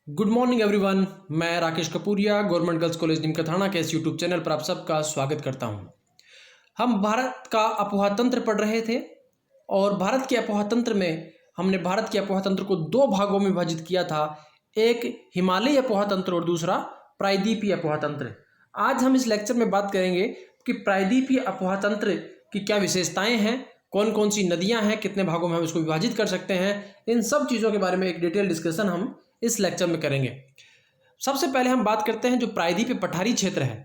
Good morning everyone. मैं Rakesh Kapuriya government girls college Neemkathana के इस यूट्यूब चैनल पर आप सबका स्वागत करता हूं। हम भारत का अपोहा तंत्र पढ़ रहे थे और भारत के अपोहा तंत्र में हमने भारत के अपोहा तंत्र को दो भागों में विभाजित किया था, एक हिमालयी अपोहा तंत्र और दूसरा प्रायद्वीपीय अपोहा तंत्र। आज हम इस लेक्चर में बात करेंगे कि प्रायद्वीपीय अपोहा तंत्र की क्या विशेषताएं हैं, कौन कौन सी नदियां हैं, कितने भागों में हम इसको विभाजित कर सकते हैं। इन सब चीज़ों के बारे में एक डिटेल डिस्कशन हम इस लेक्चर में करेंगे। सबसे पहले हम बात करते हैं जो प्रायद्वीपीय पठारी क्षेत्र है,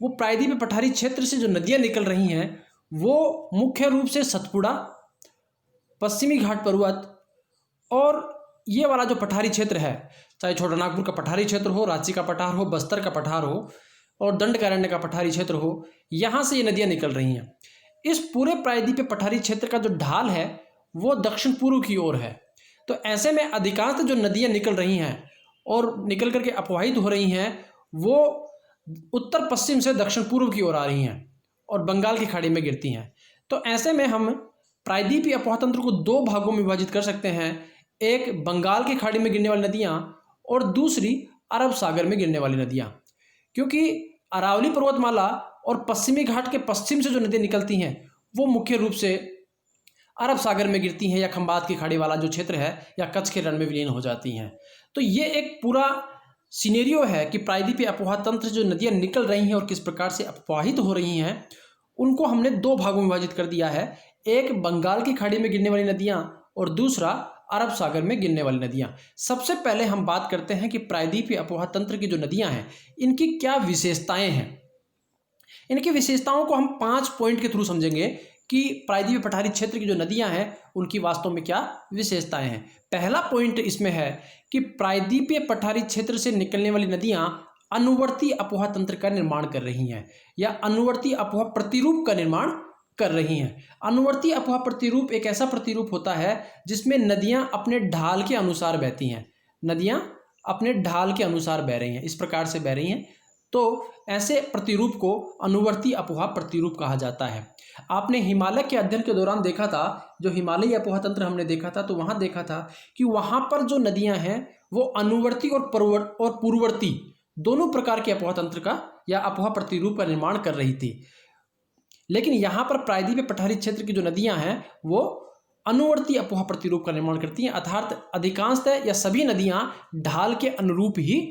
वो प्रायद्वीपीय पठारी क्षेत्र से जो नदियां निकल रही हैं वो मुख्य रूप से सतपुड़ा, पश्चिमी घाट पर्वत और ये वाला जो पठारी क्षेत्र है, चाहे छोटा नागपुर का पठारी क्षेत्र हो, रांची का पठार हो, बस्तर का पठार हो और दंडकारण्य का पठारी क्षेत्र हो, यहाँ से ये नदियाँ निकल रही हैं। इस पूरे प्रायद्वीपीय पठारी क्षेत्र का जो ढाल है वो दक्षिण पूर्व की ओर है। तो ऐसे में अधिकांश जो नदियाँ निकल रही हैं और निकल करके अपवाहित हो रही हैं वो उत्तर पश्चिम से दक्षिण पूर्व की ओर आ रही हैं और बंगाल की खाड़ी में गिरती हैं। तो ऐसे में हम प्रायद्वीपीय अपोहा तंत्र को दो भागों में विभाजित कर सकते हैं, एक बंगाल की खाड़ी में गिरने वाली नदियाँ और दूसरी अरब सागर में गिरने वाली नदियाँ। क्योंकि अरावली पर्वतमाला और पश्चिमी घाट के पश्चिम से जो नदियाँ निकलती हैं वो मुख्य रूप से अरब सागर में गिरती हैं या खंबात की खाड़ी वाला जो क्षेत्र है या कच्छ के रण में विलीन हो जाती हैं। तो ये एक पूरा सिनेरियो है कि प्रायद्वीपीय अपोहा तंत्र जो नदियाँ निकल रही हैं और किस प्रकार से अपवाहित हो रही हैं उनको हमने दो भागों में विभाजित कर दिया है, एक बंगाल की खाड़ी में गिरने वाली नदियाँ और दूसरा अरब सागर में गिरने वाली नदियाँ। सबसे पहले हम बात करते हैं कि प्रायद्वीपीय अपोहा तंत्र की जो नदियाँ हैं इनकी क्या विशेषताएं हैं। इनकी विशेषताओं को हम 5 पॉइंट के थ्रू समझेंगे कि प्रायद्वीपीय पठारी क्षेत्र की जो नदियां हैं उनकी वास्तव में क्या विशेषताएं हैं। पहला पॉइंट इसमें है कि प्रायद्वीपीय पठारी क्षेत्र से निकलने वाली नदियां अनुवर्ती अपोहा तंत्र का निर्माण कर रही हैं या अनुवर्ती अपोहा प्रतिरूप का निर्माण कर रही हैं। अनुवर्ती अपोहा प्रतिरूप एक ऐसा प्रतिरूप होता है जिसमें नदियां अपने ढाल के अनुसार बहती हैं, नदियां अपने ढाल के अनुसार बह रही हैं, इस प्रकार से बह रही हैं। तो ऐसे प्रतिरूप को अनुवर्ती अपोहा प्रतिरूप कहा जाता है। आपने हिमालय के अध्ययन के दौरान देखा था, जो हिमालयी अपोहा तंत्र हमने देखा था, तो वहाँ देखा था कि वहाँ पर जो नदियाँ हैं वो अनुवर्ती और पूर्ववर्ती दोनों प्रकार के अपोहा तंत्र का या अपोहा प्रतिरूप का निर्माण कर रही थी। लेकिन यहाँ पर प्रायद्वीपीय पठारी क्षेत्र की जो नदियाँ हैं वो अनुवर्ती अपोहा प्रतिरूप का निर्माण करती हैं, अर्थात अधिकांशतः या सभी नदियाँ ढाल के अनुरूप ही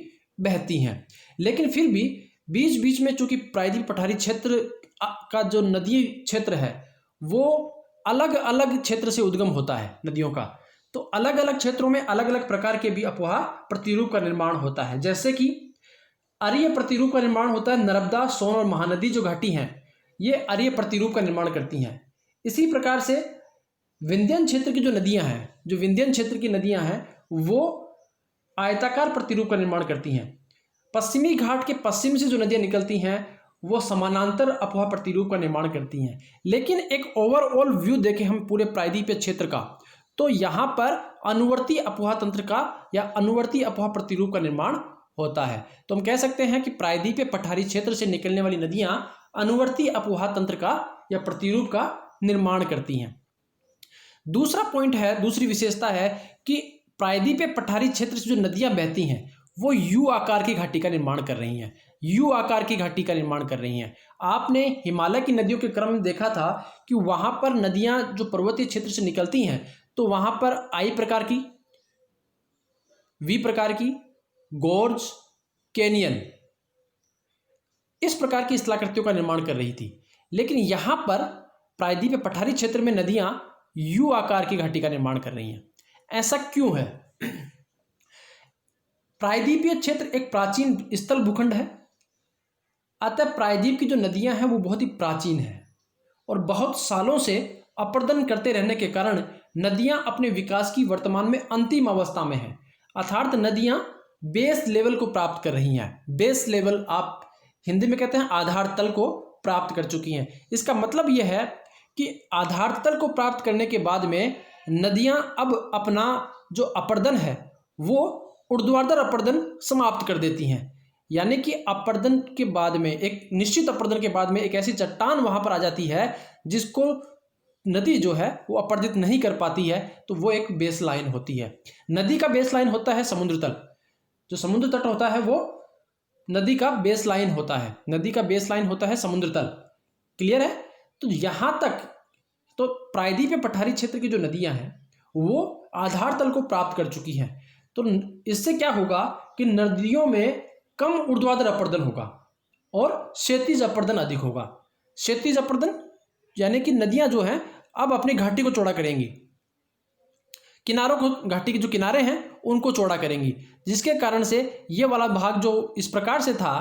बहती हैं। लेकिन फिर भी बीच बीच में चूंकि प्रायद्वीपीय पठारी क्षेत्र का जो नदी क्षेत्र है वो अलग अलग क्षेत्र से उद्गम होता है नदियों का, तो अलग अलग क्षेत्रों में अलग अलग प्रकार के भी अपोहा प्रतिरूप का निर्माण होता है। जैसे कि अरीय प्रतिरूप का निर्माण होता है, नर्मदा, सोन और महानदी जो घाटी हैं ये अरीय प्रतिरूप का निर्माण करती हैं। इसी प्रकार से विंध्यन क्षेत्र की जो नदियां हैं, जो विंध्यन क्षेत्र की नदियां हैं वो आयताकार प्रतिरूप का निर्माण करती हैं। पश्चिमी घाट के पश्चिम से जो नदियां निकलती हैं वो समानांतर अपोहा प्रतिरूप का निर्माण करती हैं। लेकिन एक ओवरऑल व्यू देखें हम पूरे प्रायद्वीपीय क्षेत्र का, तो यहाँ पर अनुवर्ती अपोहा तंत्र का या अनुवर्ती अपोहा प्रतिरूप का निर्माण होता है। तो हम कह सकते हैं कि प्रायद्वीपीय पठारी क्षेत्र से निकलने वाली नदियाँ अनुवर्ती अपोहा तंत्र का या प्रतिरूप का निर्माण करती हैं। दूसरा पॉइंट है, दूसरी विशेषता है कि प्रायद्वीपीय पठारी क्षेत्र से जो नदियाँ बहती हैं वो यू आकार की घाटी का निर्माण कर रही हैं, यू आकार की घाटी का निर्माण कर रही हैं। आपने हिमालय की नदियों के क्रम में देखा था कि वहाँ पर नदियाँ जो पर्वतीय क्षेत्र से निकलती हैं तो वहाँ पर आई प्रकार की, वी प्रकार की, गोर्ज, कैनियन, इस प्रकार की स्थलाकृतियों का निर्माण कर रही थी। लेकिन यहाँ पर प्रायद्वीपीय पठारी क्षेत्र में नदियाँ यू आकार की घाटी का निर्माण कर रही हैं। ऐसा क्यों है? प्रायद्वीपीय क्षेत्र एक प्राचीन स्थल भूखंड है, अतः प्रायद्वीप की जो नदियां हैं वो बहुत ही प्राचीन है और बहुत सालों से अपर्दन करते रहने के कारण नदियां अपने विकास की वर्तमान में अंतिम अवस्था में हैं, अर्थात नदियां बेस लेवल को प्राप्त कर रही हैं। बेस लेवल आप हिंदी में कहते हैं आधार तल को प्राप्त कर चुकी हैं। इसका मतलब यह है कि आधार तल को प्राप्त करने के बाद में नदियां अब अपना जो अपर्दन है वो ऊर्ध्वाधर अपर्दन समाप्त कर देती हैं, यानी कि अपर्दन के बाद में एक निश्चित अपर्दन के बाद में एक ऐसी चट्टान वहां पर आ जाती है जिसको नदी जो है वो अपर्दित नहीं कर पाती है, तो वो एक बेस लाइन होती है। नदी का बेस लाइन होता है समुद्र तल, जो समुद्र तट होता है वो नदी का बेस लाइन होता है, नदी का बेस लाइन होता है समुद्र तल। क्लियर है? तो यहां तक तो प्रायद्वीपीय पठारी क्षेत्र की जो नदियां हैं वो आधार तल को प्राप्त कर चुकी हैं। तो इससे क्या होगा कि नदियों में कम ऊर्ध्वाधर अपर्दन होगा और क्षैतिज अपर्दन अधिक होगा। क्षैतिज अपर्दन यानी कि नदियां जो हैं अब अपनी घाटी को चौड़ा करेंगी, किनारों को, घाटी के जो किनारे हैं उनको चौड़ा करेंगी, जिसके कारण से ये वाला भाग जो इस प्रकार से था,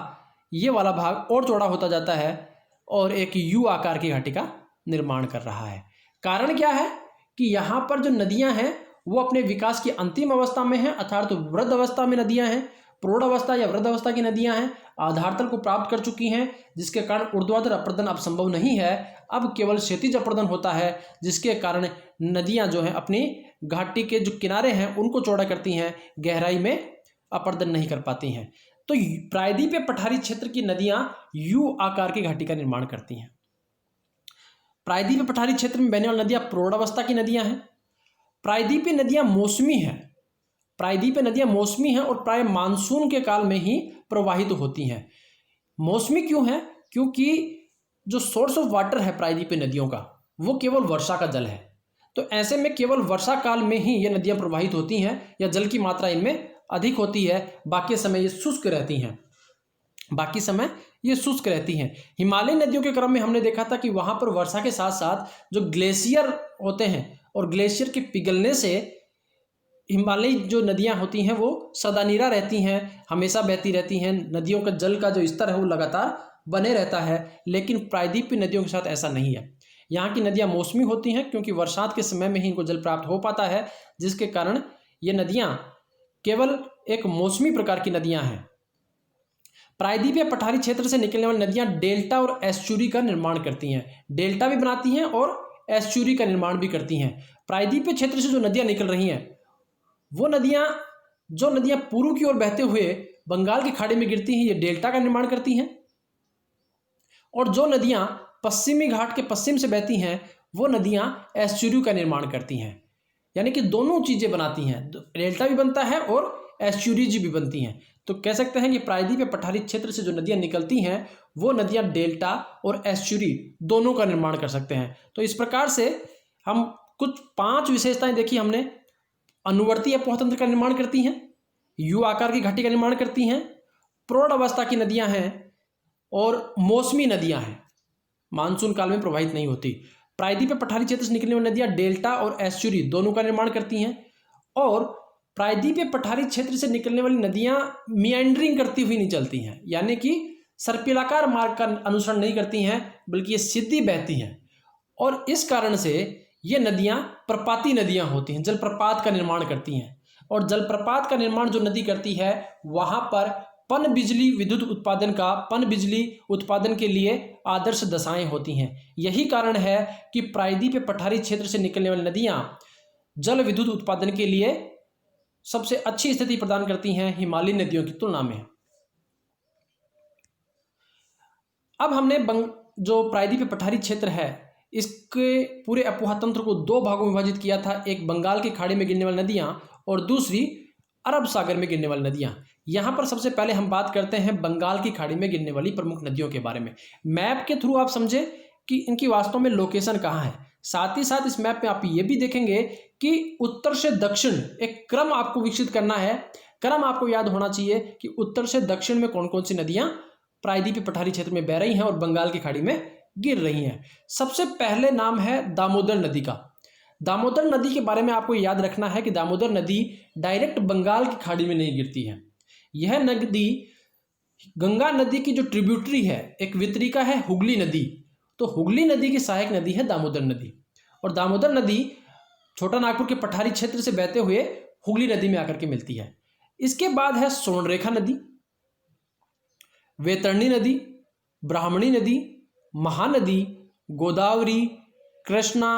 ये वाला भाग और चौड़ा होता जाता है और एक यू आकार की घाटी का निर्माण कर रहा है। कारण क्या है कि यहाँ पर जो नदियां हैं वो अपने विकास की अंतिम अवस्था में हैं, अर्थात तो वृद्ध अवस्था में नदियां हैं, प्रौढ़ अवस्था या वृद्ध अवस्था की नदियां हैं, आधार तल को प्राप्त कर चुकी हैं, जिसके कारण ऊर्ध्वाधर अपर्दन अब संभव नहीं है, अब केवल क्षैतिज अपर्दन होता है, जिसके कारण नदियां जो हैं अपनी घाटी के जो किनारे हैं उनको चौड़ा करती हैं, गहराई में अपर्दन नहीं कर पाती हैं। तो प्रायद्वीपीय पठारी क्षेत्र की नदियां यू आकार की घाटी का निर्माण करती हैं। प्रायद्वीपीय पठारी क्षेत्र में बहने वाली नदियां प्रौढ़ अवस्था की नदियां हैं। प्रायद्वीपीय नदियां मौसमी हैं, प्रायद्वीपीय नदियां मौसमी हैं और प्राय मानसून के काल में ही प्रवाहित होती हैं। मौसमी क्यों है? क्योंकि जो सोर्स ऑफ वाटर है प्रायद्वीपीय नदियों का वो केवल वर्षा का जल है। तो ऐसे में केवल वर्षा काल में ही ये नदियां प्रवाहित होती हैं या जल की मात्रा इनमें अधिक होती है, बाकी समय ये शुष्क रहती हैं, बाकी समय ये शुष्क रहती हैं। हिमालयी नदियों के क्रम में हमने देखा था कि वहाँ पर वर्षा के साथ साथ जो ग्लेशियर होते हैं और ग्लेशियर के पिघलने से हिमालयी जो नदियाँ होती हैं वो सदानीरा रहती हैं, हमेशा बहती रहती हैं, नदियों का जल का जो स्तर है वो लगातार बने रहता है। लेकिन प्रायद्वीपीय नदियों के साथ ऐसा नहीं है। यहाँ की नदियाँ मौसमी होती हैं क्योंकि बरसात के समय में ही इनको जल प्राप्त हो पाता है, जिसके कारण ये नदियाँ केवल एक मौसमी प्रकार की नदियाँ हैं। प्रायद्वीपीय पठारी क्षेत्र से निकलने वाली नदियाँ डेल्टा और एस्चुरी का निर्माण करती हैं, डेल्टा भी बनाती हैं और एस्चुरी का निर्माण भी करती हैं। प्रायद्वीपीय क्षेत्र से जो नदियाँ निकल रही हैं वो नदियाँ, जो नदियाँ पूर्व की ओर बहते हुए बंगाल की खाड़ी में गिरती हैं, ये डेल्टा का निर्माण करती हैं, और जो नदियाँ पश्चिमी घाट के पश्चिम से बहती हैं वो नदियाँ एस्चुरी का निर्माण करती हैं। यानी कि दोनों चीज़ें बनाती हैं, डेल्टा भी बनता है और एस्चुरीज भी बनती हैं। तो कह सकते हैं कि प्रायद्वीपीय पठारी क्षेत्र से जो नदियाँ निकलती हैं वो नदियाँ डेल्टा और एस्चुरी दोनों का निर्माण कर सकते हैं। तो इस प्रकार से हम कुछ 5 विशेषताएं देखी हमने। अनुवर्ती अपोह तंत्र का निर्माण करती हैं, यू आकार की घाटी का निर्माण करती हैं, प्रौढ़ अवस्था की नदियां हैं और मौसमी नदियां हैं, मानसून काल में प्रवाहित नहीं होती। प्रायद्वीपीय पठारी क्षेत्र से निकलने वाली नदियां डेल्टा और एस्चुरी दोनों का निर्माण करती हैं, और प्रायद्वीपीय पठारी क्षेत्र से निकलने वाली नदियां मियांडरिंग करती हुई नहीं चलती हैं, यानी कि सर्पिलाकार मार्ग का अनुसरण नहीं करती हैं, बल्कि ये सीधी बहती हैं। और इस कारण से ये नदियां प्रपाती नदियां होती हैं, जलप्रपात का निर्माण करती हैं। और जलप्रपात का निर्माण जो नदी करती है वहाँ पर पन बिजली विद्युत उत्पादन का, पन बिजली उत्पादन के लिए आदर्श दशाएं होती हैं। यही कारण है कि प्रायद्वीपीय पठारी क्षेत्र से निकलने वाली नदियाँ जल विद्युत उत्पादन के लिए सबसे अच्छी स्थिति प्रदान करती हैं हिमालयी नदियों की तुलना में। अब हमने जो प्रायद्वीपीय पठारी क्षेत्र है इसके पूरे अपोह तंत्र को 2 भागों में विभाजित किया था, एक बंगाल की खाड़ी में गिरने वाली नदियां और दूसरी अरब सागर में गिरने वाली नदियां। यहाँ पर सबसे पहले हम बात करते हैं बंगाल की खाड़ी में गिरने वाली प्रमुख नदियों के बारे में। मैप के थ्रू आप समझे कि इनकी वास्तव में लोकेशन कहाँ है। साथ ही साथ इस मैप में आप ये भी देखेंगे कि उत्तर से दक्षिण एक क्रम आपको विकसित करना है। क्रम आपको याद होना चाहिए कि उत्तर से दक्षिण में कौन कौन सी नदियाँ प्रायद्वीपीय पठारी क्षेत्र में बह रही हैं और बंगाल की खाड़ी में गिर रही हैं। सबसे पहले नाम है दामोदर नदी का। दामोदर नदी के बारे में आपको याद रखना है कि दामोदर नदी डायरेक्ट बंगाल की खाड़ी में नहीं गिरती है। यह नदी गंगा नदी की जो ट्रिब्यूटरी है, एक वितरिका है हुगली नदी, तो हुगली नदी की सहायक नदी है दामोदर नदी। और दामोदर नदी छोटा नागपुर के पठारी क्षेत्र से बहते हुए हुगली नदी में आकर के मिलती है। इसके बाद है स्वर्णरेखा नदी, वैतरणी नदी, ब्राह्मणी नदी, महानदी, गोदावरी, कृष्णा,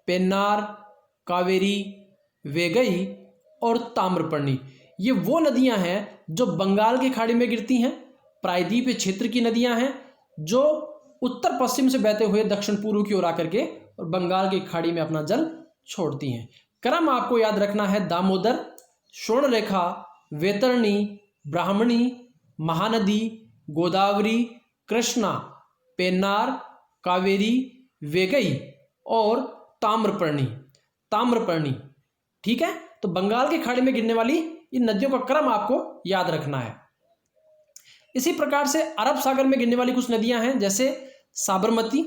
पेन्नार, कावेरी, वेगई और ताम्रपर्णी। ये वो नदियां हैं जो बंगाल की खाड़ी में गिरती हैं, प्रायद्वीपीय क्षेत्र की नदियां हैं जो उत्तर पश्चिम से बहते हुए दक्षिण पूर्व की ओर आकर के और बंगाल की खाड़ी में अपना जल छोड़ती हैं। क्रम आपको याद रखना है दामोदर, स्वर्णरेखा, वैतरणी, ब्राह्मणी, महानदी, गोदावरी, कृष्णा, पेन्नार, कावेरी, वेगई और ताम्रपर्णी। ताम्रपर्णी, ठीक है। तो बंगाल की खाड़ी में गिरने वाली इन नदियों का क्रम आपको याद रखना है। इसी प्रकार से अरब सागर में गिरने वाली कुछ नदियां हैं, जैसे साबरमती,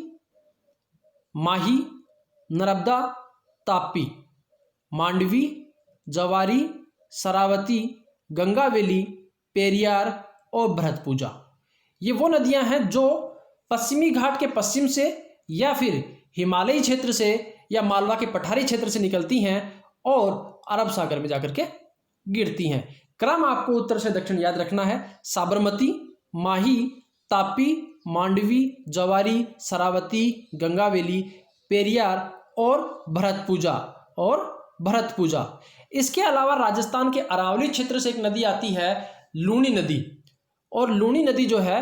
माही, नर्मदा, तापी, मांडवी, जवारी, शरावती, गंगावेली, पेरियार और भरतपुजा। ये वो नदियां हैं जो पश्चिमी घाट के पश्चिम से या फिर हिमालयी क्षेत्र से या मालवा के पठारी क्षेत्र से निकलती हैं और अरब सागर में जाकर के गिरती हैं। क्रम आपको उत्तर से दक्षिण याद रखना है। साबरमती, माही, तापी, मांडवी, जवारी, शरावती, गंगावेली, पेरियार और भरतपुजा। इसके अलावा राजस्थान के अरावली क्षेत्र से एक नदी आती है, लूनी नदी। और लूनी नदी जो है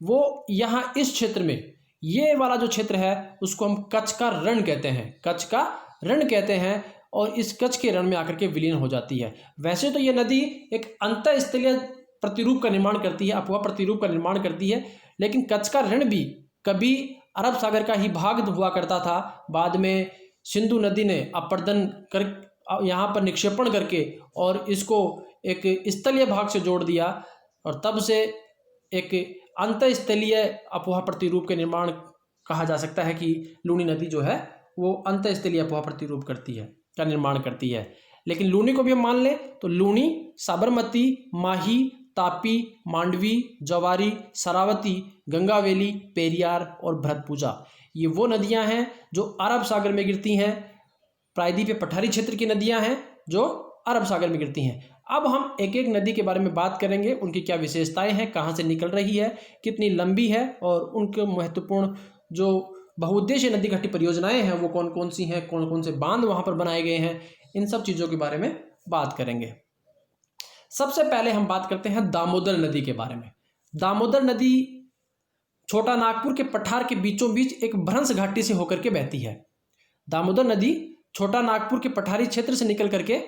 वो यहाँ इस क्षेत्र में, ये वाला जो क्षेत्र है उसको हम कच्छ का रण कहते हैं, कच्छ का रण कहते हैं। और इस कच्छ के रण में आकर के विलीन हो जाती है। वैसे तो ये नदी एक अंतःस्थलीय प्रतिरूप का निर्माण करती है, अफवाह प्रतिरूप का निर्माण करती है, लेकिन कच्छ का रण भी कभी अरब सागर का ही भाग हुआ करता था। बाद में सिंधु नदी ने अपरदन कर यहाँ पर निक्षेपण करके और इसको एक स्थलीय भाग से जोड़ दिया और तब से एक अंतःस्थलीय अफवाह प्रतिरूप के निर्माण कहा जा सकता है कि लूनी नदी जो है वो अंतःस्थलीय अफवाह प्रतिरूप का निर्माण करती है। लेकिन लूनी को भी हम मान लें तो लूनी, साबरमती, माही, तापी, मांडवी, जवारी, शरावती, गंगावेली, पेरियार और भरतपुजा, ये वो नदियां हैं जो अरब सागर में गिरती हैं। प्रायद्वीपीय पठारी क्षेत्र की नदियां हैं जो अरब सागर में गिरती हैं। अब हम एक एक नदी के बारे में बात करेंगे, उनकी क्या विशेषताएं हैं, कहाँ से निकल रही है, कितनी लंबी है और उनके महत्वपूर्ण जो बहुउद्देशीय नदी घाटी परियोजनाएं हैं वो कौन कौन सी हैं, कौन कौन से बांध वहाँ पर बनाए गए हैं, इन सब चीज़ों के बारे में बात करेंगे। सबसे पहले हम बात करते हैं दामोदर नदी के बारे में। दामोदर नदी छोटा नागपुर के पठार के बीचों बीच एक भ्रंश घाटी से होकर के बहती है। दामोदर नदी छोटा नागपुर के पठारी क्षेत्र से निकल करके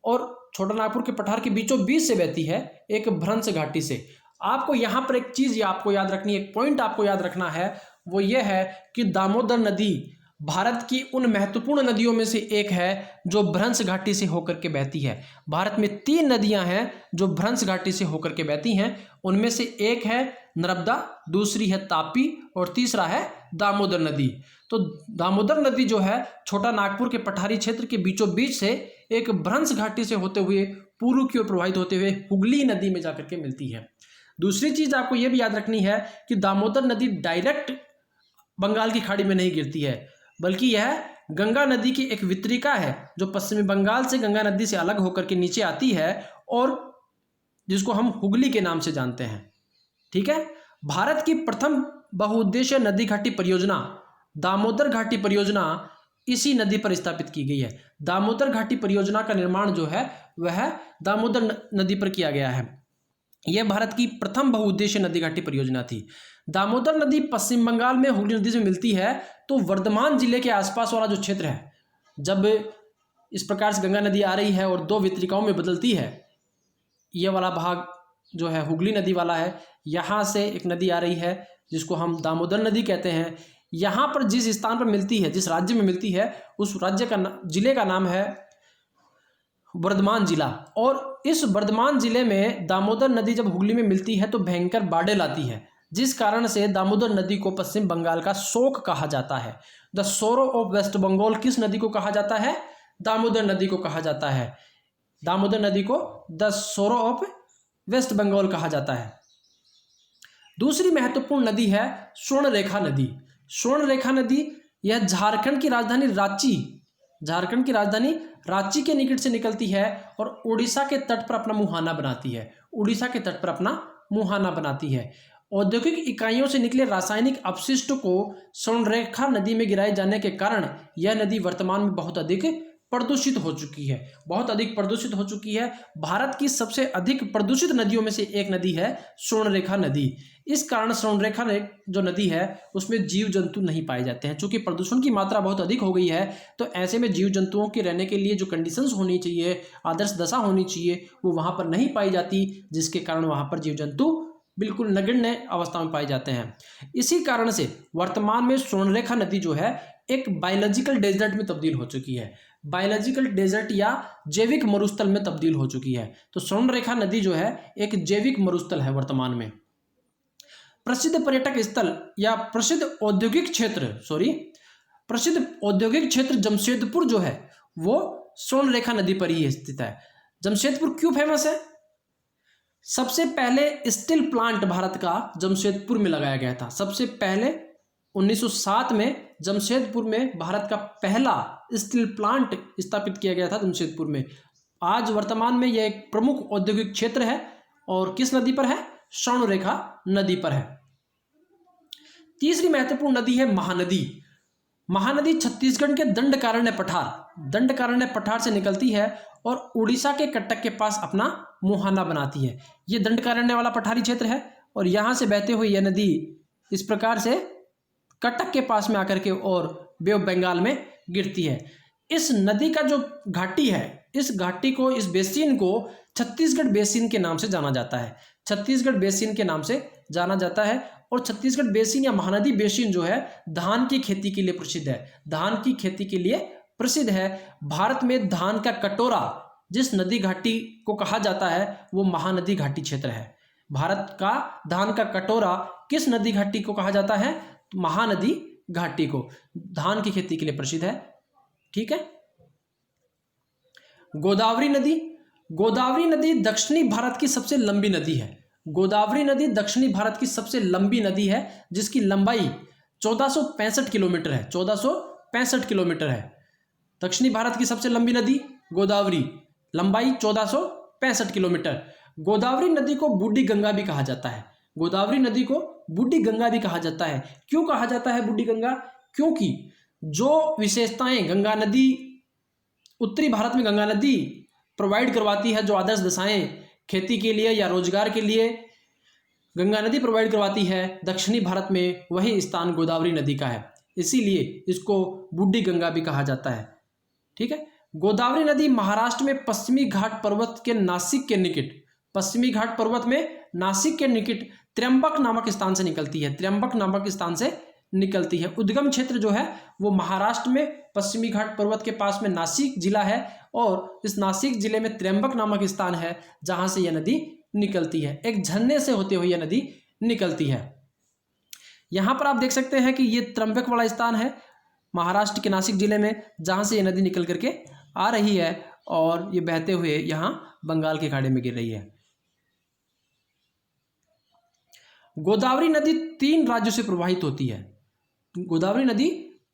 और छोटा नागपुर के पठार के बीचों बीच से बहती है एक भ्रंश घाटी से। आपको यहाँ पर एक चीज़ आपको याद रखनी है, एक पॉइंट आपको याद रखना है, वो ये है कि दामोदर नदी भारत की उन महत्वपूर्ण नदियों में से एक है जो भ्रंश घाटी से होकर के बहती है। भारत में 3 नदियां हैं जो भ्रंश घाटी से होकर के बहती हैं। उनमें से एक है नर्मदा, दूसरी है तापी और तीसरा है दामोदर नदी। तो दामोदर नदी जो है छोटा नागपुर के पठारी क्षेत्र के बीचों बीच से एक भ्रंश घाटी से होते हुए पूर्व की ओर प्रवाहित होते हुए हुगली नदी में जाकर के मिलती है। दूसरी चीज आपको यह भी याद रखनी है कि दामोदर नदी डायरेक्ट बंगाल की खाड़ी में नहीं गिरती है, बल्कि यह गंगा नदी की एक वितरिका है जो पश्चिमी बंगाल से गंगा नदी से अलग होकर के नीचे आती है और जिसको हम हुगली के नाम से जानते हैं। ठीक है। भारत की प्रथम बहुउद्देशीय नदी घाटी परियोजना दामोदर घाटी परियोजना इसी नदी पर स्थापित की गई है। दामोदर घाटी परियोजना का निर्माण जो है वह दामोदर नदी पर किया गया है। यह भारत की प्रथम बहुउद्देशीय नदी घाटी परियोजना थी। दामोदर नदी पश्चिम बंगाल में हुगली नदी से मिलती है, तो वर्धमान जिले के आसपास वाला जो क्षेत्र है, जब इस प्रकार से गंगा नदी आ रही है और 2 वितरिकाओं में बदलती है, ये वाला भाग जो है हुगली नदी वाला है, यहाँ से एक नदी आ रही है जिसको हम दामोदर नदी कहते हैं। यहाँ पर जिस स्थान पर मिलती है, जिस राज्य में मिलती है, उस राज्य का जिले का नाम है वर्धमान जिला। और इस वर्धमान जिले में दामोदर नदी जब हुगली में मिलती है तो भयंकर बाढ़ लाती है, जिस कारण से दामोदर नदी को पश्चिम बंगाल का शोक कहा जाता है। द सोरो ऑफ वेस्ट बंगाल किस नदी को कहा जाता है? दामोदर नदी को कहा जाता है। दामोदर नदी को द सोरो ऑफ वेस्ट बंगाल कहा जाता है। दूसरी महत्वपूर्ण नदी है स्वर्णरेखा नदी। स्वर्णरेखा नदी यह झारखंड की रांची के निकट से निकलती है और उड़ीसा के तट पर अपना मुहाना बनाती है। औद्योगिक इकाइयों से निकले रासायनिक अपशिष्ट को स्वर्णरेखा नदी में गिराए जाने के कारण यह नदी वर्तमान में बहुत अधिक प्रदूषित हो चुकी है, बहुत अधिक प्रदूषित हो चुकी है। भारत की सबसे अधिक प्रदूषित नदियों में से एक नदी है स्वर्णरेखा नदी। इस कारण स्वर्णरेखा जो नदी है उसमें जीव जंतु नहीं पाए जाते हैं। चूंकि प्रदूषण की मात्रा बहुत अधिक हो गई है, तो ऐसे में जीव जंतुओं के रहने के लिए जो कंडीशंस होनी चाहिए, आदर्श दशा होनी चाहिए, वो वहाँ पर नहीं पाई जाती, जिसके कारण वहाँ पर जीव जंतु बिल्कुल नगण्य अवस्था में पाए जाते हैं। इसी कारण से वर्तमान में स्वर्णरेखा नदी जो है एक बायोलॉजिकल डेजर्ट में तब्दील हो चुकी है, बायोलॉजिकल डेजर्ट या जैविक मरुस्थल में तब्दील हो चुकी है। तो स्वर्णरेखा नदी जो है एक जैविक मरुस्थल है वर्तमान में। प्रसिद्ध पर्यटक स्थल या प्रसिद्ध औद्योगिक क्षेत्र जमशेदपुर जो है वो स्वर्णरेखा नदी पर ही स्थित है। जमशेदपुर क्यों फेमस है? सबसे पहले स्टील प्लांट भारत का जमशेदपुर में लगाया गया था। सबसे पहले 1907 में जमशेदपुर में भारत का पहला स्टील प्लांट स्थापित किया गया था जमशेदपुर में। आज वर्तमान में यह एक प्रमुख औद्योगिक क्षेत्र है और किस नदी पर है? स्वर्णरेखा नदी पर है। तीसरी महत्वपूर्ण नदी है महानदी। महानदी छत्तीसगढ़ के दंडकारण्य पठार से निकलती है और उड़ीसा के कटक के पास अपना मुहाना बनाती है। ये दंडकारण्य वाला पठारी क्षेत्र है और यहाँ से बहते हुए यह नदी इस प्रकार से कटक के पास में आकर के और बे ऑफ बंगाल में गिरती है। इस नदी का जो घाटी है, इस घाटी को, इस बेसिन को छत्तीसगढ़ बेसिन के नाम से जाना जाता है। छत्तीसगढ़ बेसिन के नाम से जाना जाता है और छत्तीसगढ़ बेसिन या महानदी बेसिन जो है धान की खेती के लिए प्रसिद्ध है। धान की खेती के लिए प्रसिद्ध है। भारत में धान का कटोरा जिस नदी घाटी को कहा जाता है वो महानदी घाटी क्षेत्र है। भारत का धान का कटोरा किस नदी घाटी को कहा जाता है? महानदी घाटी को। धान की खेती के लिए प्रसिद्ध है। ठीक है। गोदावरी नदी दक्षिणी भारत की सबसे लंबी नदी है। गोदावरी नदी दक्षिणी भारत की सबसे लंबी नदी है जिसकी लंबाई 1465 किलोमीटर है। 1465 किलोमीटर है। दक्षिणी भारत की सबसे लंबी नदी गोदावरी, लंबाई 1465 किलोमीटर। गोदावरी नदी को बूढ़ी गंगा भी कहा जाता है। गोदावरी नदी को बूढ़ी गंगा भी कहा जाता है। क्यों कहा जाता है बूढ़ी गंगा? क्योंकि जो विशेषताएं गंगा नदी, उत्तरी भारत में गंगा नदी प्रोवाइड करवाती है, जो आदर्श दशाएं खेती के लिए या रोजगार के लिए गंगा नदी प्रोवाइड करवाती है, दक्षिणी भारत में वही स्थान गोदावरी नदी का है। इसीलिए इसको बूढ़ी गंगा भी कहा जाता है। ठीक है। गोदावरी नदी महाराष्ट्र में पश्चिमी घाट पर्वत के नासिक के निकट, पश्चिमी घाट पर्वत में नासिक के निकट त्र्यंबक नामक स्थान से निकलती है। त्र्यंबक नामक स्थान से निकलती है। उद्गम क्षेत्र जो है वो महाराष्ट्र में पश्चिमी घाट पर्वत के पास में नासिक जिला है और इस नासिक जिले में त्र्यंबक नामक स्थान है जहां से यह नदी निकलती है। एक झरने से होते हुए यह नदी निकलती है। यहां पर आप देख सकते हैं कि यह त्र्यंबक वाला स्थान है महाराष्ट्र के नासिक जिले में, जहां से यह नदी निकल करके आ रही है और ये बहते हुए यहां बंगाल के खाड़ी में गिर रही है। गोदावरी नदी 3 राज्यों से प्रवाहित होती है। गोदावरी नदी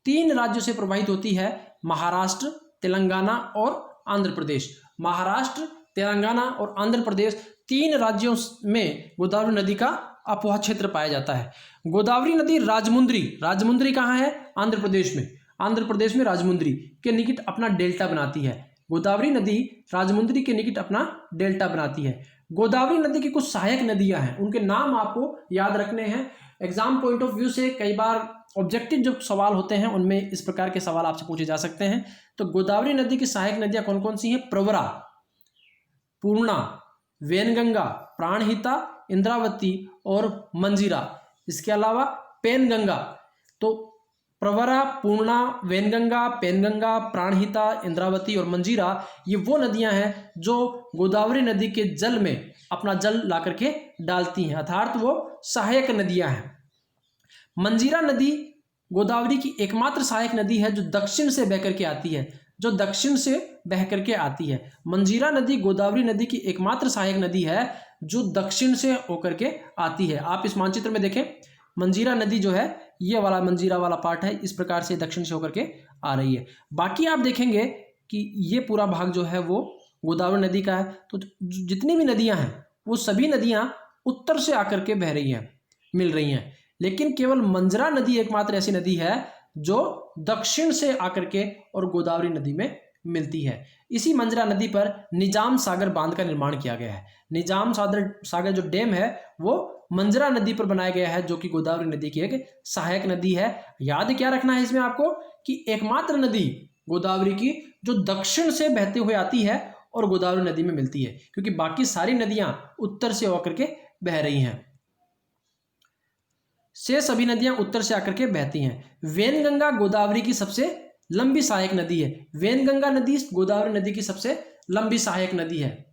3 राज्यों से प्रवाहित होती है, महाराष्ट्र, तेलंगाना और आंध्र प्रदेश। महाराष्ट्र, तेलंगाना और आंध्र प्रदेश 3 राज्यों में गोदावरी नदी का अपोहा क्षेत्र पाया जाता है। गोदावरी नदी राजमुंद्री कहाँ है? आंध्र प्रदेश में। आंध्र प्रदेश में राजमुंद्री के निकट अपना डेल्टा बनाती है। गोदावरी नदी राजमुंद्री के निकट अपना डेल्टा बनाती है। गोदावरी नदी की कुछ सहायक नदियां हैं, उनके नाम आपको याद रखने हैं। एग्जाम पॉइंट ऑफ व्यू से कई बार ऑब्जेक्टिव जो सवाल होते हैं उनमें इस प्रकार के सवाल आपसे पूछे जा सकते हैं। तो गोदावरी नदी की सहायक नदियां कौन कौन सी हैं? प्रवरा, पूर्णा, वैनगंगा, प्राणहिता, इंद्रावती और मंजीरा। इसके अलावा पेनगंगा। तो प्रवरा, पूर्णा, वैनगंगा, पेनगंगा, प्राणहिता, इंद्रावती और मंजीरा ये वो नदियां हैं जो गोदावरी नदी के जल में अपना जल ला करके डालती हैं, अर्थात वो सहायक नदियां हैं। मंजीरा नदी गोदावरी की एकमात्र सहायक नदी है जो दक्षिण से बह करके आती है, जो दक्षिण से बह करके आती है। मंजीरा नदी गोदावरी नदी की एकमात्र सहायक नदी है जो दक्षिण से होकर के आती है। आप इस मानचित्र में देखें, मंजीरा नदी जो है ये वाला मंजीरा वाला पार्ट है, इस प्रकार से दक्षिण से होकर के आ रही है। बाकी आप देखेंगे कि ये पूरा भाग जो है वो गोदावरी नदी का है। तो जितनी भी नदियां हैं वो सभी नदियां उत्तर से आकर के बह रही हैं, मिल रही हैं, लेकिन केवल मंजरा नदी एकमात्र ऐसी नदी है जो दक्षिण से आकर के और गोदावरी नदी में मिलती है। इसी मंजरा नदी पर निजाम सागर बांध का निर्माण किया गया है। निजाम सागर जो डैम है वो मंजरा नदी पर बनाया गया है, जो कि गोदावरी नदी की एक सहायक नदी है। याद क्या रखना है इसमें आपको कि एकमात्र नदी गोदावरी की जो दक्षिण से बहते हुए आती है और गोदावरी नदी में मिलती है, क्योंकि बाकी सारी नदियां उत्तर से होकर के बह रही हैं। से सभी नदियां उत्तर से आकर के बहती हैं। वैनगंगा गोदावरी की सबसे लंबी सहायक नदी है। वैनगंगा नदी गोदावरी नदी की सबसे लंबी सहायक नदी है।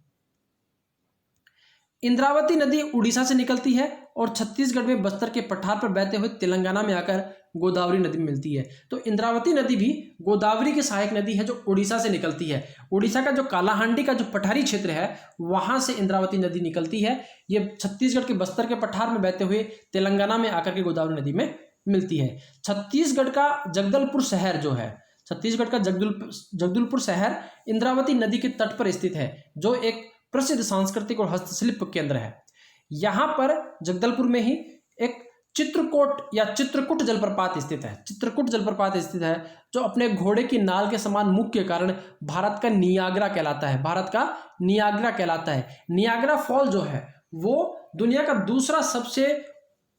इंद्रावती नदी उड़ीसा से निकलती है और छत्तीसगढ़ में बस्तर के पठार पर बहते हुए तेलंगाना में आकर गोदावरी नदी में मिलती है। तो इंद्रावती नदी भी गोदावरी की सहायक नदी है जो उड़ीसा से निकलती है। उड़ीसा का जो कालाहांडी का जो पठारी क्षेत्र है वहां से इंद्रावती नदी निकलती है। ये छत्तीसगढ़ के बस्तर के पठार में बहते हुए तेलंगाना में आकर के गोदावरी नदी में मिलती है। छत्तीसगढ़ का जगदलपुर शहर जो है, छत्तीसगढ़ का जगदलपुर शहर इंद्रावती नदी के तट पर स्थित है, जो एक प्रसिद्ध सांस्कृतिक और हस्तशिल्प केंद्र है। यहां पर जगदलपुर में ही एक चित्रकूट जलप्रपात स्थित है। चित्रकूट जलप्रपात स्थित है जो अपने घोड़े की नाल के समान मुख के कारण भारत का नियाग्रा कहलाता है। भारत का नियाग्रा कहलाता है। नियाग्रा फॉल जो है वो दुनिया का दूसरा सबसे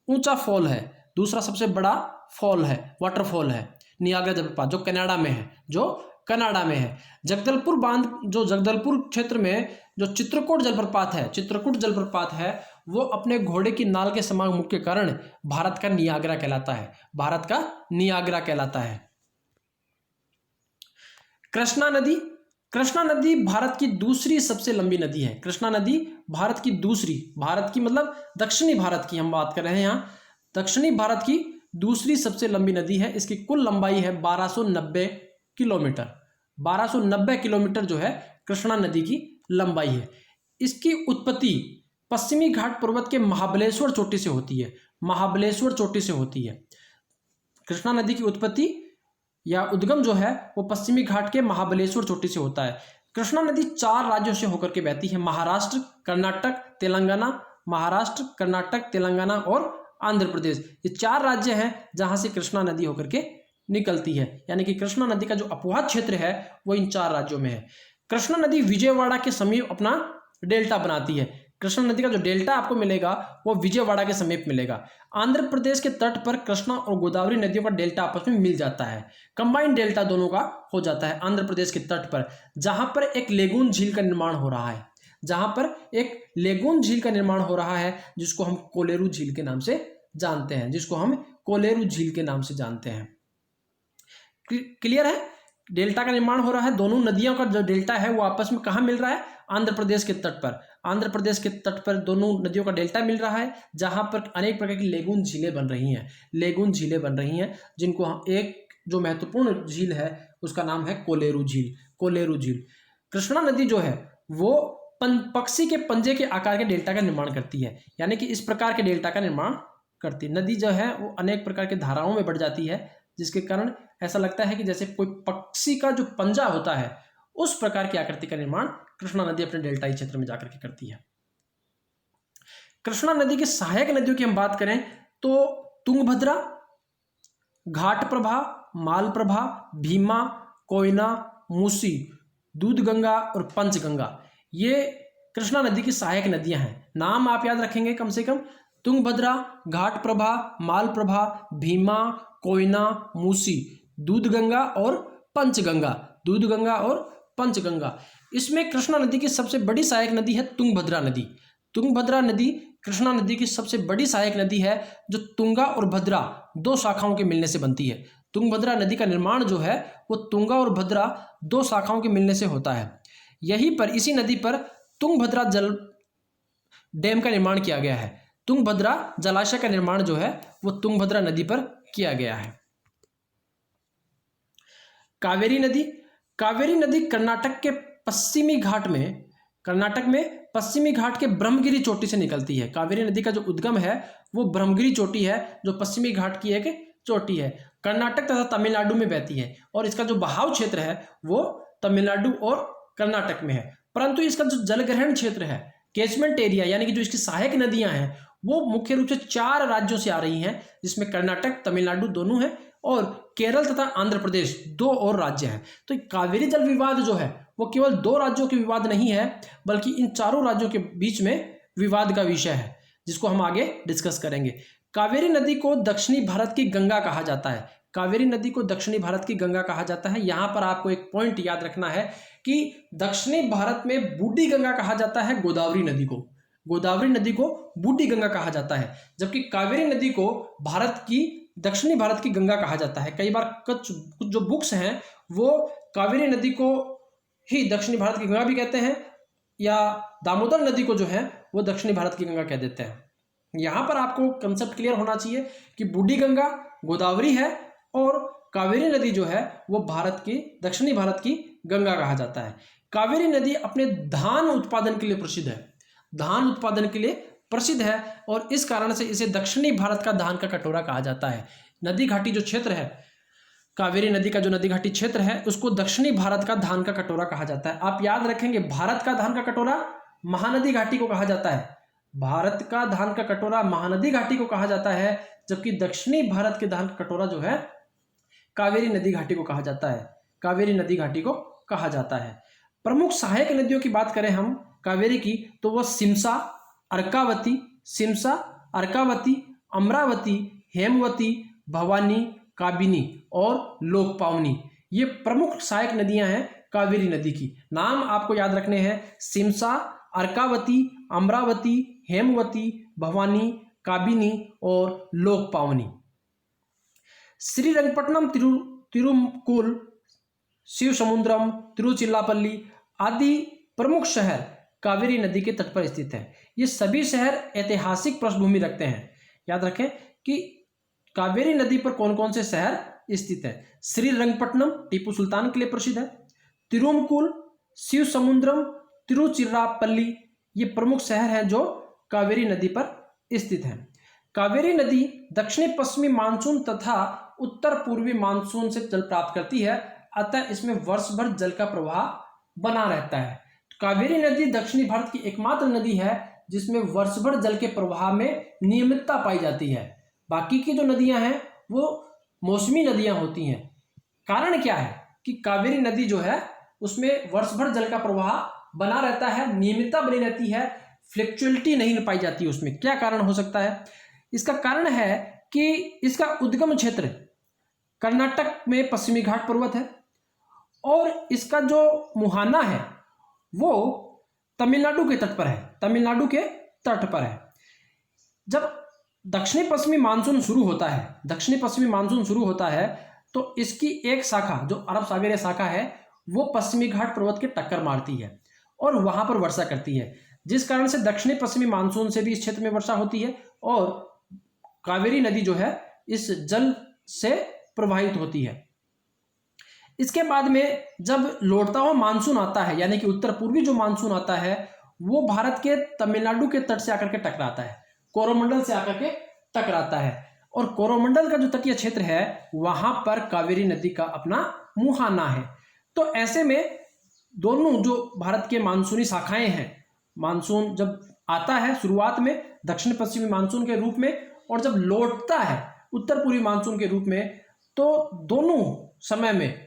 ऊंचा फॉल है, दूसरा सबसे बड़ा फॉल है, वाटरफॉल है नियाग्रा जलप्रपात, जो कनाडा में है। जगदलपुर बांध जो जगदलपुर क्षेत्र में जो चित्रकूट जलप्रपात है वो अपने घोड़े की नाल के समान मुख के कारण भारत का नियाग्रा कहलाता है। कृष्णा नदी भारत की दूसरी सबसे लंबी नदी है। कृष्णा नदी भारत की मतलब दक्षिणी भारत की हम बात कर रहे हैं यहाँ, दक्षिणी भारत की दूसरी सबसे लंबी नदी है। इसकी कुल लंबाई है 1290 किलोमीटर। 1290 किलोमीटर जो है कृष्णा नदी की लंबाई है। इसकी उत्पत्ति पश्चिमी घाट पर्वत के महाबलेश्वर चोटी से होती है। कृष्णा नदी की उत्पत्ति या उद्गम जो है वो पश्चिमी घाट के महाबलेश्वर चोटी से होता है। कृष्णा नदी 4 राज्यों से होकर के बहती है, महाराष्ट्र, कर्नाटक, तेलंगाना और आंध्र प्रदेश। ये 4 राज्य हैं जहां से कृष्णा नदी होकर के निकलती है, यानी कि कृष्णा नदी का जो अपवाद क्षेत्र है वो इन 4 राज्यों में है। कृष्णा नदी विजयवाड़ा के समीप अपना डेल्टा बनाती है। कृष्णा नदी का जो डेल्टा आपको मिलेगा वो विजयवाड़ा के समीप मिलेगा। आंध्र प्रदेश के तट पर कृष्णा और गोदावरी नदियों का डेल्टा आपस में मिल जाता है, कंबाइंड डेल्टा दोनों का हो जाता है आंध्र प्रदेश के तट पर, जहां पर एक लेगून झील का निर्माण हो रहा है, जिसको हम कोलेरू झील के नाम से जानते हैं। क्लियर है? डेल्टा का निर्माण हो रहा है। दोनों नदियों का जो डेल्टा है वो आपस में कहाँ मिल रहा है? आंध्र प्रदेश के तट पर दोनों नदियों का डेल्टा मिल रहा है, जहां पर अनेक प्रकार की लेगून झीलें बन रही हैं, जिनको हम एक जो महत्वपूर्ण झील है उसका नाम है कोलेरू झील। कृष्णा नदी जो है वो पक्षी के पंजे के आकार के डेल्टा का निर्माण करती है, यानी कि इस प्रकार के डेल्टा का निर्माण करती है। नदी जो है वो अनेक प्रकार के धाराओं में बढ़ जाती है, जिसके कारण ऐसा लगता है कि जैसे कोई पक्षी का जो पंजा होता है उस प्रकार की आकृति का निर्माण कृष्णा नदी अपने डेल्टाई क्षेत्र में जाकर के करती है। कृष्णा नदी की सहायक नदियों की हम बात करें तो तुंगभद्रा, घाटप्रभा, मालप्रभा, भीमा, कोयना, मूसी, दूधगंगा और पंचगंगा, ये कृष्णा नदी की सहायक नदियां हैं। नाम आप याद रखेंगे कम से कम, तुंगभद्रा, घाटप्रभा, मालप्रभा, भीमा, कोयना, मूसी, दूधगंगा और पंचगंगा। इसमें कृष्णा नदी की सबसे बड़ी सहायक नदी है तुंगभद्रा नदी कृष्णा नदी की सबसे बड़ी सहायक नदी है, जो तुंगा और भद्रा 2 शाखाओं के मिलने से बनती है। तुंगभद्रा नदी का निर्माण जो है वो तुंगा और भद्रा 2 शाखाओं के मिलने से होता है। इसी नदी पर तुंगभद्रा जल डैम का निर्माण किया गया है। तुंगभद्रा जलाशय का निर्माण जो है वो तुंगभद्रा नदी पर किया गया है। कावेरी नदी कर्नाटक में पश्चिमी घाट के ब्रह्मगिरी चोटी से निकलती है। कावेरी नदी का जो उद्गम है वो ब्रह्मगिरी चोटी है, जो पश्चिमी घाट की एक चोटी है। कर्नाटक तथा तमिलनाडु में बहती है और इसका जो बहाव क्षेत्र है वो तमिलनाडु और कर्नाटक में है। परंतु इसका जो जलग्रहण क्षेत्र है, कैचमेंट एरिया, यानी कि जो इसकी सहायक नदियां हैं वो मुख्य रूप से 4 राज्यों से आ रही हैं, जिसमें कर्नाटक, तमिलनाडु दोनों है और केरल तथा आंध्र प्रदेश 2 और राज्य हैं। तो कावेरी जल विवाद जो है वो केवल 2 राज्यों के विवाद नहीं है, बल्कि इन चारों राज्यों के बीच में विवाद का विषय है, जिसको हम आगे डिस्कस करेंगे। कावेरी नदी को दक्षिणी भारत की गंगा कहा जाता है। कावेरी नदी को दक्षिणी भारत की गंगा कहा जाता है। यहाँ पर आपको एक पॉइंट याद रखना है कि दक्षिणी भारत में बूढ़ी गंगा कहा जाता है गोदावरी नदी को। गोदावरी नदी को बूढ़ी गंगा कहा जाता है, जबकि कावेरी नदी को भारत की दक्षिणी भारत की गंगा कहा जाता है। कई बार कुछ जो बुक्स हैं वो कावेरी नदी को ही दक्षिणी भारत की गंगा भी कहते हैं, या दामोदर नदी को जो है वो दक्षिणी भारत की गंगा कह देते हैं। यहाँ पर आपको कंसेप्ट क्लियर होना चाहिए कि बूढ़ी गंगा गोदावरी है और कावेरी नदी जो है वो भारत की दक्षिणी भारत की गंगा कहा जाता है। कावेरी नदी अपने धान उत्पादन के लिए प्रसिद्ध है। धान उत्पादन के लिए प्रसिद्ध है और इस कारण से इसे दक्षिणी भारत का धान का कटोरा कहा जाता है। नदी घाटी जो क्षेत्र है, कावेरी नदी का जो नदी घाटी क्षेत्र है, उसको दक्षिणी भारत का धान का कटोरा कहा जाता है। आप याद रखेंगे, भारत का धान का कटोरा महानदी घाटी को कहा जाता है। भारत का धान का कटोरा महानदी घाटी को कहा जाता है, जबकि दक्षिणी भारत के धान का कटोरा जो है कावेरी नदी घाटी को कहा जाता है। कावेरी नदी घाटी को कहा जाता है। प्रमुख सहायक नदियों की बात करें हम कावेरी की, तो वह सिमसा, अर्कावती, अमरावती, हेमवती, भवानी, काबिनी और लोकपावनी, ये प्रमुख सहायक नदियां हैं कावेरी नदी की। नाम आपको याद रखने हैं, सिमसा, अर्कावती, अमरावती, हेमवती, भवानी, काबिनी और लोकपावनी। श्रीरंगपट्टनम, तिरुमकुल, शिवसमुद्रम, तिरुचिरापल्ली आदि प्रमुख शहर कावेरी नदी के तट पर स्थित हैं। ये सभी शहर ऐतिहासिक पृष्ठभूमि रखते हैं। याद रखें कि कावेरी नदी पर कौन कौन से शहर स्थित है। श्रीरंगपट्टनम टीपू सुल्तान के लिए प्रसिद्ध है। तिरुमकुल, शिवसमुद्रम, तिरुचिरापल्ली ये प्रमुख शहर हैं जो कावेरी नदी पर स्थित हैं। कावेरी नदी दक्षिणी पश्चिमी मानसून तथा उत्तर पूर्वी मानसून से जल प्राप्त करती है, अतः इसमें वर्ष भर जल का प्रवाह बना रहता है। कावेरी नदी दक्षिणी भारत की एकमात्र नदी है जिसमें वर्ष भर जल के प्रवाह में नियमितता पाई जाती है। बाकी की जो नदियां हैं वो मौसमी नदियां होती हैं। कारण क्या है कि कावेरी नदी जो है उसमें वर्ष भर जल का प्रवाह बना रहता है, नियमितता बनी रहती है, फ्लैक्चुअलिटी नहीं पाई जाती उसमें। क्या कारण हो सकता है? इसका कारण है कि इसका उद्गम क्षेत्र कर्नाटक में पश्चिमी घाट पर्वत है और इसका जो मुहाना है वो तमिलनाडु के तट पर है। तमिलनाडु के तट पर है। जब दक्षिणी पश्चिमी मानसून शुरू होता है तो इसकी एक शाखा जो अरब सागरीय शाखा है वो पश्चिमी घाट पर्वत के टक्कर मारती है और वहां पर वर्षा करती है, जिस कारण से दक्षिणी पश्चिमी मानसून से भी इस क्षेत्र में वर्षा होती है और कावेरी नदी जो है इस जल से प्रवाहित होती है। इसके बाद में जब लौटता हुआ मानसून आता है, यानी कि उत्तर पूर्वी जो मानसून आता है वो भारत के तमिलनाडु के तट से आकर के टकराता है, कोरोमंडल से आकर के टकराता है और कोरोमंडल का जो तटीय क्षेत्र है वहां पर कावेरी नदी का अपना मुहाना है। तो ऐसे में दोनों जो भारत के मानसूनी शाखाएं हैं, मानसून जब आता है शुरुआत में दक्षिण पश्चिमी मानसून के रूप में और जब लौटता है उत्तर पूर्वी मानसून के रूप में, तो दोनों समय में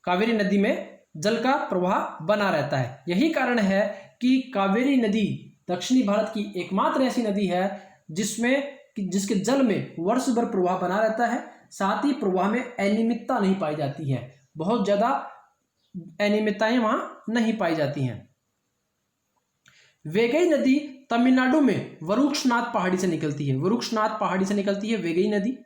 कावेरी नदी में जल का प्रवाह बना रहता है। यही कारण है कि कावेरी नदी दक्षिणी भारत की एकमात्र ऐसी नदी है जिसके जल में वर्ष भर प्रवाह बना रहता है, साथ ही प्रवाह में अनियमितता नहीं पाई जाती है। बहुत ज्यादा अनियमितताएं वहां नहीं पाई जाती हैं। वेगई नदी तमिलनाडु में वरुक्षनाथ पहाड़ी से निकलती है। वेगई नदी।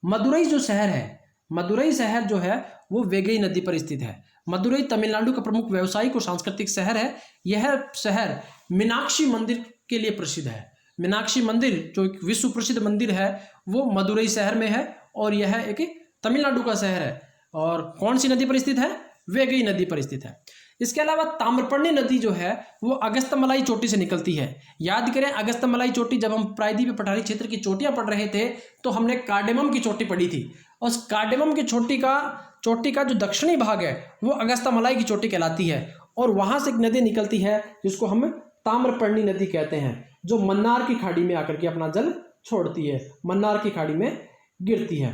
मदुरई जो शहर है, मदुरई शहर जो है वो वेगई नदी पर स्थित है। मदुरई तमिलनाडु का प्रमुख व्यावसायिक और सांस्कृतिक शहर है। यह शहर मीनाक्षी मंदिर के लिए प्रसिद्ध है। मीनाक्षी मंदिर जो एक विश्व प्रसिद्ध मंदिर है वो मदुरई शहर में है और यह एक तमिलनाडु का शहर है। और कौन सी नदी पर स्थित है? वेगई नदी पर स्थित है। इसके अलावा ताम्रपर्णी नदी जो है वो अगस्त्यमलाई चोटी से निकलती है। याद करें अगस्त्यमलाई चोटी, जब हम प्रायद्वीपीय पठारी क्षेत्र की चोटियां पढ़ रहे थे तो हमने कार्डेमम की चोटी पढ़ी थी और उस कार्डेमम की चोटी का जो दक्षिणी भाग है वो अगस्त्यमलाई की चोटी कहलाती है और वहां से एक नदी निकलती है जिसको हम ताम्रपर्णी नदी कहते हैं, जो मन्नार की खाड़ी में आकर के अपना जल छोड़ती है, मन्नार की खाड़ी में गिरती है।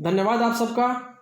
धन्यवाद आप सबका।